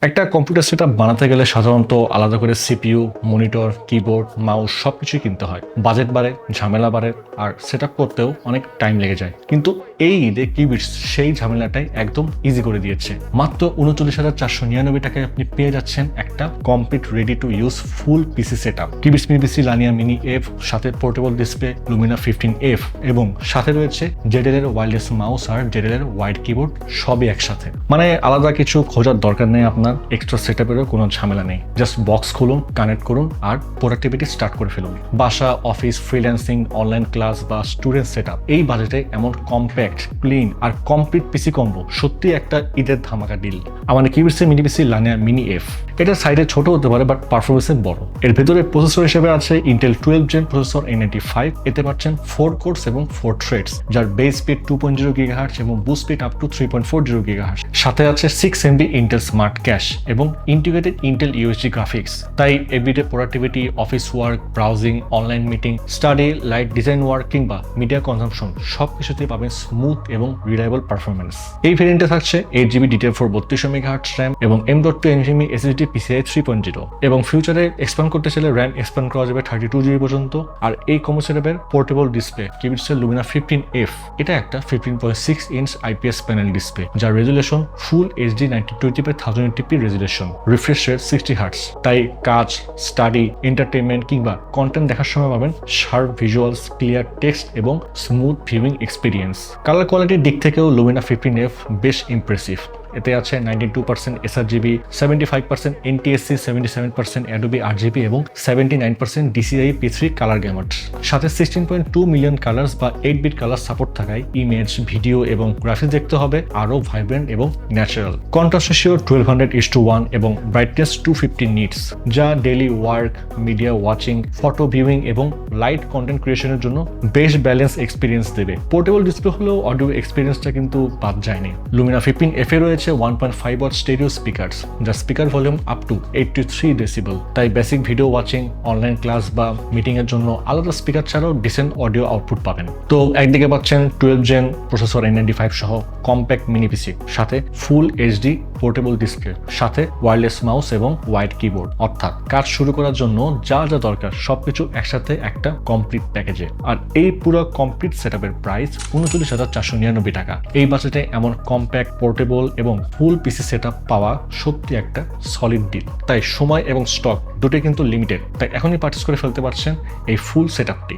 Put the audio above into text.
একটা computer setup বানাতে গেলে সাধারণত আলাদা করে সিপিইউ, মনিটর, কিবোর্ড, মাউস সবকিছুই কিনতে হয়। বাজেট বাড়ে, ঝামেলা বাড়ে, আর সেটআপ করতেও অনেক টাইম লেগে যায়। কিন্তু এই ঈদে কিবিটস সেই ঝামেলাটাই একদম ইজি করে দিয়েছে। মাত্র ৩৯,৪৯৯ টাকায় আপনি পেয়ে যাচ্ছেন একটা complete ready to use full PC setup. কিবিটস মিনি লানিয়া মিনি এফ, সাথে পোর্টেবল ডিসপ্লে লুমিনা 15F এবং সাথে রয়েছে জেডেল এর ওয়্যারলেস মাউস আর জেডেল এর ওয়াইড কিবোর্ড, সবই একসাথে। মানে আলাদা কিছু খোঁজার দরকার নেই, আপনার এক্সট্রা সেটআপেরও কোনো ঝামেলা নেই। জাস্ট বক্স খুলুন, কানেক্ট করুন আর প্রোডাক্টিভিটি স্টার্ট করে ফেলুন। বাসা, অফিস, ফ্রিল্যান্সিং, অনলাইন ক্লাস বা স্টুডেন্ট সেটআপ, এই বাজেটে এমন কম্প্যাক্ট, ক্লিন আর কমপ্লিট পিসি কম্বো সত্যি একটা ঈদের ধামাকা ডিল। আমাদের কিবিটসের মিনি পিসি লানিয়া মিনি এফ, এটা সাইডে ছোট হতে পারে বাট পারফরমেন্সে বড়। এর ভেতরে প্রসেসর হিসেবে আছে ইন্টেল 12 জেন প্রসেসর A95। এতে পাচ্ছেন 4 কোরস এবং 4 থ্রেডস, যার বেস স্পিড 2.0 GHz এবং boost speed up to 3.40 GHz। সাথে আছে 6 MB ইন্টেল স্মার্ট ক্যাশ এবং ইন্টিগ্রেটেড ইন্টেল ইউএসডি গ্রাফিক্স। তাই everyday productivity, office work, browsing, online meeting, study, light design work কিংবা মিডিয়া কনজাম্পশন সবকিছুতেই পাবেন স্মুথ এবং রিলায়েবল পারফরমেন্স। এই ভেরিয়েন্টে থাকছে 8GB DDR4 32 MHz RAM এবং M.2 NVMe SSD PCIe 3.0। এবং ফিউচারে এক্সপ্যান্ড করতে চাইলে RAM এক্সপ্যান্ড করা যাবে 32GB পর্যন্ত। আর এই কম্বো সেটআপের পোর্টেবল ডিসপ্লে কিবিটসের লুমিনা 15F, এটা একটা 15.6 ইঞ্চ IPS প্যানেল ডিসপ্লে, যার resolution full HD 1920x1080p resolution, refresh rate 60 Hz। তাই কাজ, স্টাডি, এন্টারটেইনমেন্ট কিংবা কন্টেন্ট দেখার সময় পাবেন শার্প ভিজুয়ালস, ক্লিয়ার টেক্সট এবং স্মুথ ভিউইং এক্সপিরিয়েন্স। কালার কোয়ালিটির দিক থেকেও লুমিনা 15F বেশ ইমপ্রেসিভ। এতে আছে 92% sRGB, 75% NTSC, 77% Adobe RGB এবং 79% DCI P3 কালার গ্যামাট। সাথে 16.2 মিলিয়ন কালার্স বা 8-বিট কালার সাপোর্ট থাকায় ইমেজ, ভিডিও এবং গ্রাফিক্স দেখতে হবে আরও ভাইব্রেন্ট এবং ন্যাচারাল। কন্ট্রাস্ট রেশিও 1200:1 এবং ব্রাইটনেস 250 নিটস, যা daily work, media watching, photo viewing এবং লাইট কন্টেন্ট ক্রিয়েশনের জন্য বেশ ব্যালেন্স এক্সপিরিয়েন্স দেবে। পোর্টেবল ডিসপ্লে হলেও অডিও এক্সপিরিয়েন্সটা কিন্তু বাদ যায়নি। লুমিনা 15F এ রয়েছে 1.5 ওয়াট স্টেরিও স্পিকারস, যার speaker volume up to 83 decibel. তাই basic video watching, online class বা মিটিং এর জন্য আলাদা স্পিকার ছাড়াও ডিসেন্ট অডিও আউটপুট পাবেন। তো একদিকে পাচ্ছেন 12 জেন প্রসেসর A95 সহ কম্প্যাক্ট মিনি পিসি, সাথে ফুল HD পোর্টেবল ডিসপ্লে, সাথে ওয়্যারলেস মাউস এবং ওয়াইড কিবোর্ড। অর্থাৎ কাজ শুরু করার জন্য যা যা দরকার সবকিছু একসাথে একটা কমপ্লিট প্যাকেজে। আর এই পুরো কমপ্লিট সেটআপের প্রাইস ৩৯,৪৯৯ টাকা। এই বাজেটে এমন কম্প্যাক্ট, পোর্টেবল এবং ফুল পিসি সেটআপ পাওয়া সত্যি একটা সলিড ডিল। তাই সময় এবং স্টক দুটোই কিন্তু লিমিটেড, তাই এখনই পারচেজ করে ফেলতে পারছেন এই ফুল সেটআপটি।